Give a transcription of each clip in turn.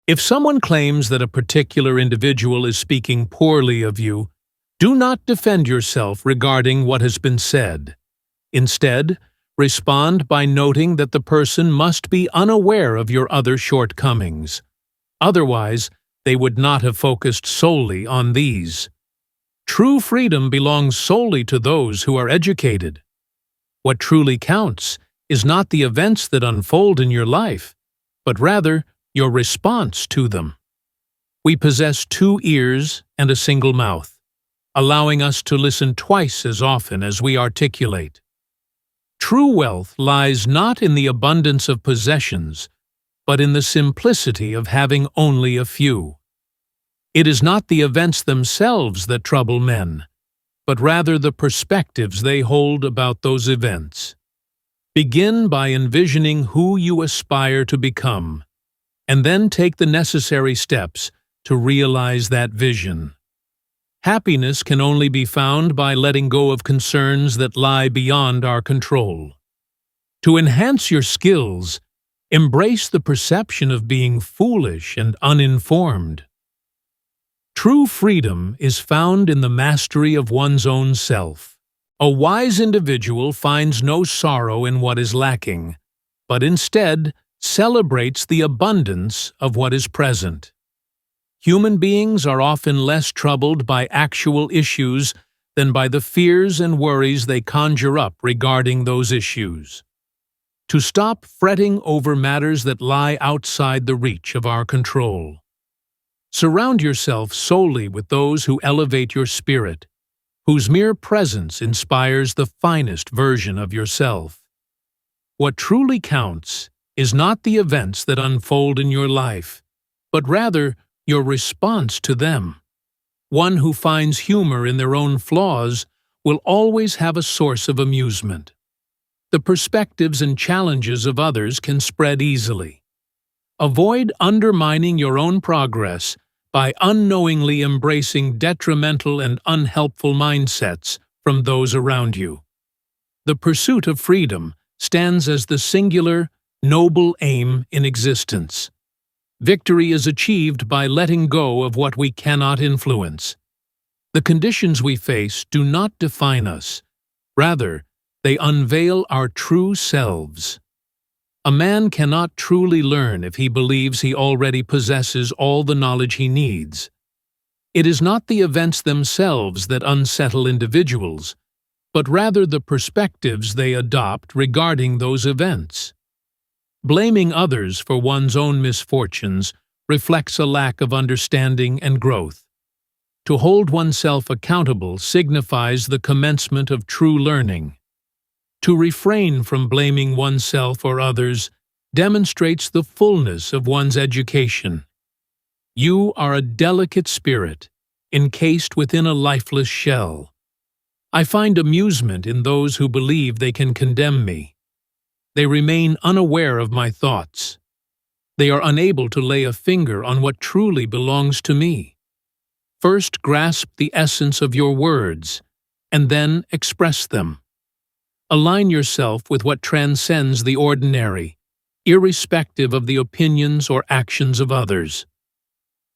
If someone claims that a particular individual is speaking poorly of you, do not defend yourself regarding what has been said. Instead, respond by noting that the person must be unaware of your other shortcomings. Otherwise, they would not have focused solely on these. True freedom belongs solely to those who are educated. What truly counts is not the events that unfold in your life, but rather your response to them. We possess 2 ears and a single mouth, allowing us to listen twice as often as we articulate. True wealth lies not in the abundance of possessions, but in the simplicity of having only a few. It is not the events themselves that trouble men, but rather the perspectives they hold about those events. Begin by envisioning who you aspire to become, and then take the necessary steps to realize that vision. Happiness can only be found by letting go of concerns that lie beyond our control. To enhance your skills, embrace the perception of being foolish and uninformed. True freedom is found in the mastery of one's own self. A wise individual finds no sorrow in what is lacking, but instead celebrates the abundance of what is present. Human beings are often less troubled by actual issues than by the fears and worries they conjure up regarding those issues. To stop fretting over matters that lie outside the reach of our control. Surround yourself solely with those who elevate your spirit, whose mere presence inspires the finest version of yourself. What truly counts is not the events that unfold in your life, but rather your response to them. One who finds humor in their own flaws will always have a source of amusement. The perspectives and challenges of others can spread easily. Avoid undermining your own progress by unknowingly embracing detrimental and unhelpful mindsets from those around you. The pursuit of freedom stands as the singular, noble aim in existence. Victory is achieved by letting go of what we cannot influence. The conditions we face do not define us. Rather, they unveil our true selves. A man cannot truly learn if he believes he already possesses all the knowledge he needs. It is not the events themselves that unsettle individuals, but rather the perspectives they adopt regarding those events. Blaming others for one's own misfortunes reflects a lack of understanding and growth. To hold oneself accountable signifies the commencement of true learning. To refrain from blaming oneself or others demonstrates the fullness of one's education. You are a delicate spirit, encased within a lifeless shell. I find amusement in those who believe they can condemn me. They remain unaware of my thoughts. They are unable to lay a finger on what truly belongs to me. First grasp the essence of your words, and then express them. Align yourself with what transcends the ordinary, irrespective of the opinions or actions of others.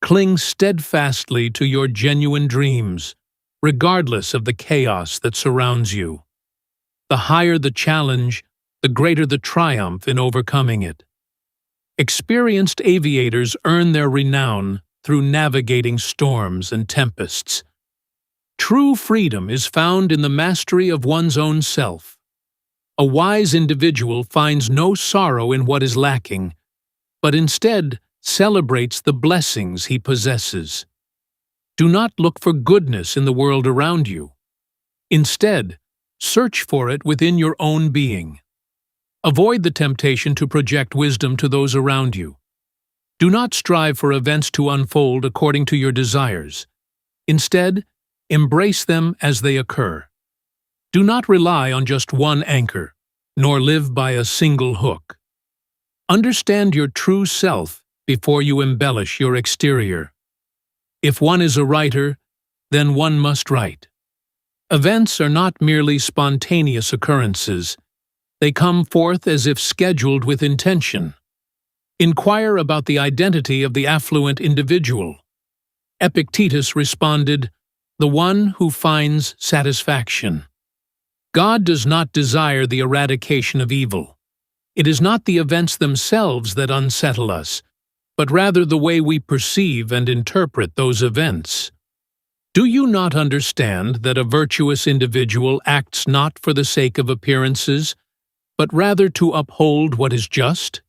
Cling steadfastly to your genuine dreams, regardless of the chaos that surrounds you. The higher the challenge, the greater the triumph in overcoming it. Experienced aviators earn their renown through navigating storms and tempests. True freedom is found in the mastery of one's own self. A wise individual finds no sorrow in what is lacking, but instead celebrates the blessings he possesses. Do not look for goodness in the world around you. Instead, search for it within your own being. Avoid the temptation to project wisdom to those around you. Do not strive for events to unfold according to your desires. Instead, embrace them as they occur. Do not rely on just one anchor, nor live by a single hook. Understand your true self before you embellish your exterior. If one is a writer, then one must write. Events are not merely spontaneous occurrences. They come forth as if scheduled with intention. Inquire about the identity of the affluent individual. Epictetus responded, "The one who finds satisfaction." God does not desire the eradication of evil. It is not the events themselves that unsettle us, but rather the way we perceive and interpret those events. Do you not understand that a virtuous individual acts not for the sake of appearances, but rather to uphold what is just?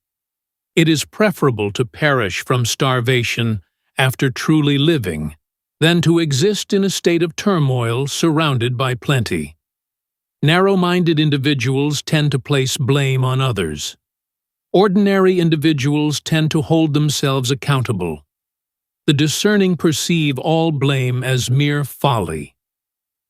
It is preferable to perish from starvation after truly living than to exist in a state of turmoil surrounded by plenty. Narrow-minded individuals tend to place blame on others. Ordinary individuals tend to hold themselves accountable. The discerning perceive all blame as mere folly.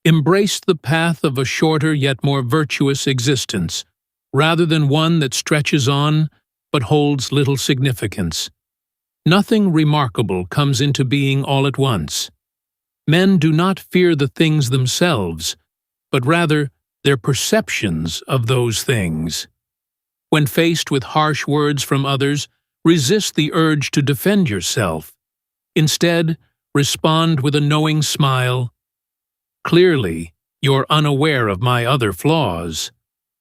Embrace the path of a shorter yet more virtuous existence, rather than one that stretches on but holds little significance. Nothing remarkable comes into being all at once. Men do not fear the things themselves, but rather their perceptions of those things. When faced with harsh words from others, resist the urge to defend yourself. Instead, respond with a knowing smile. "Clearly, you're unaware of my other flaws.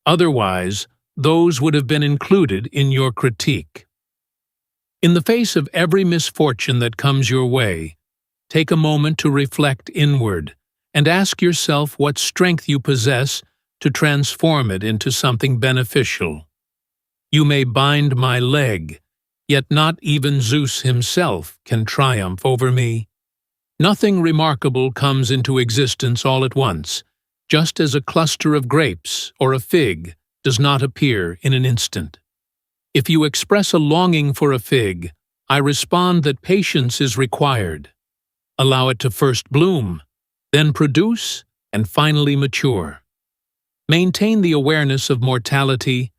Otherwise, those would have been included in your critique." In the face of every misfortune that comes your way, take a moment to reflect inward and ask yourself what strength you possess to transform it into something beneficial. You may bind my leg, yet not even Zeus himself can triumph over me. Nothing remarkable comes into existence all at once, just as a cluster of grapes or a fig does not appear in an instant. If you express a longing for a fig, I respond that patience is required. Allow it to first bloom, then produce, and finally mature. Maintain the awareness of mortality,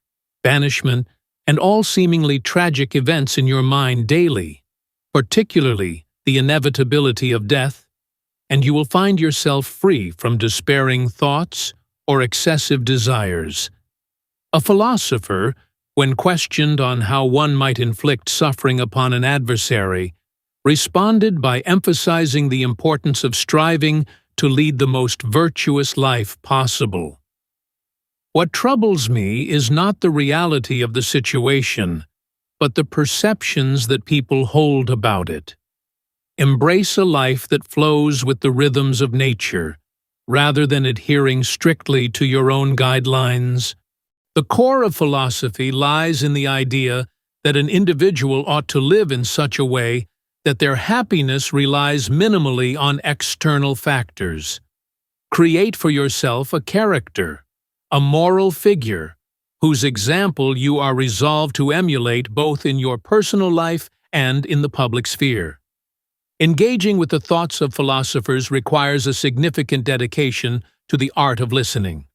banishment, and all seemingly tragic events in your mind daily, particularly the inevitability of death, and you will find yourself free from despairing thoughts or excessive desires. A philosopher, when questioned on how one might inflict suffering upon an adversary, responded by emphasizing the importance of striving to lead the most virtuous life possible. What troubles me is not the reality of the situation, but the perceptions that people hold about it. Embrace a life that flows with the rhythms of nature, rather than adhering strictly to your own guidelines. The core of philosophy lies in the idea that an individual ought to live in such a way that their happiness relies minimally on external factors. Create for yourself a character, a moral figure, whose example you are resolved to emulate both in your personal life and in the public sphere. Engaging with the thoughts of philosophers requires a significant dedication to the art of listening.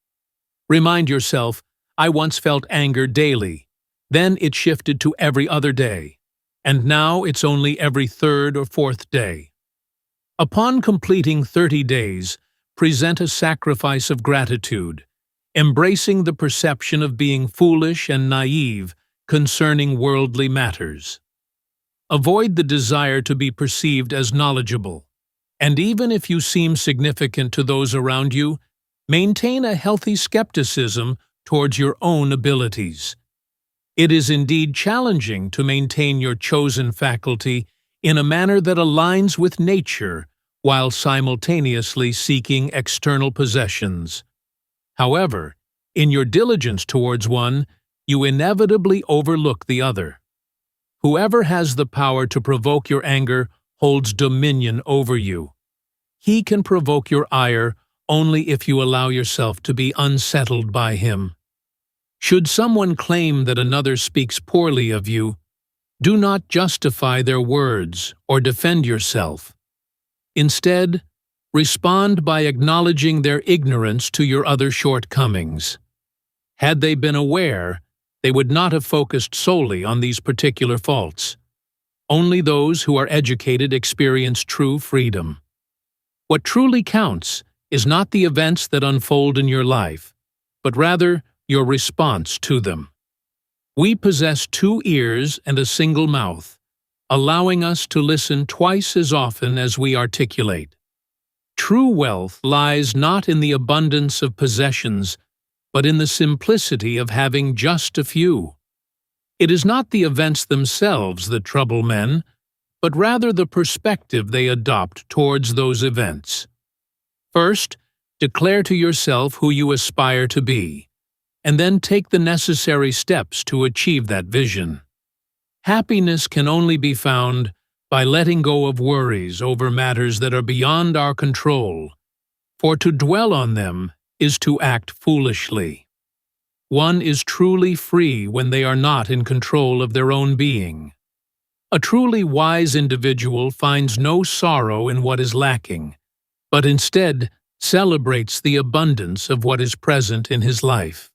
Remind yourself, I once felt anger daily, then it shifted to every other day, and now it's only every third or fourth day. Upon completing 30 days, present a sacrifice of gratitude, embracing the perception of being foolish and naive concerning worldly matters. Avoid the desire to be perceived as knowledgeable, and even if you seem significant to those around you, maintain a healthy skepticism towards your own abilities. It is indeed challenging to maintain your chosen faculty in a manner that aligns with nature while simultaneously seeking external possessions. However, in your diligence towards one, you inevitably overlook the other. Whoever has the power to provoke your anger holds dominion over you. He can provoke your ire only if you allow yourself to be unsettled by him. Should someone claim that another speaks poorly of you, do not justify their words or defend yourself. Instead, respond by acknowledging their ignorance to your other shortcomings. Had they been aware, they would not have focused solely on these particular faults. Only those who are educated experience true freedom. What truly counts is not the events that unfold in your life, but rather your response to them. We possess 2 ears and a single mouth, allowing us to listen twice as often as we articulate. True wealth lies not in the abundance of possessions, but in the simplicity of having just a few. It is not the events themselves that trouble men, but rather the perspective they adopt towards those events. First, declare to yourself who you aspire to be, and then take the necessary steps to achieve that vision. Happiness can only be found by letting go of worries over matters that are beyond our control, for to dwell on them is to act foolishly. One is truly free when they are not in control of their own being. A truly wise individual finds no sorrow in what is lacking, but instead celebrates the abundance of what is present in his life.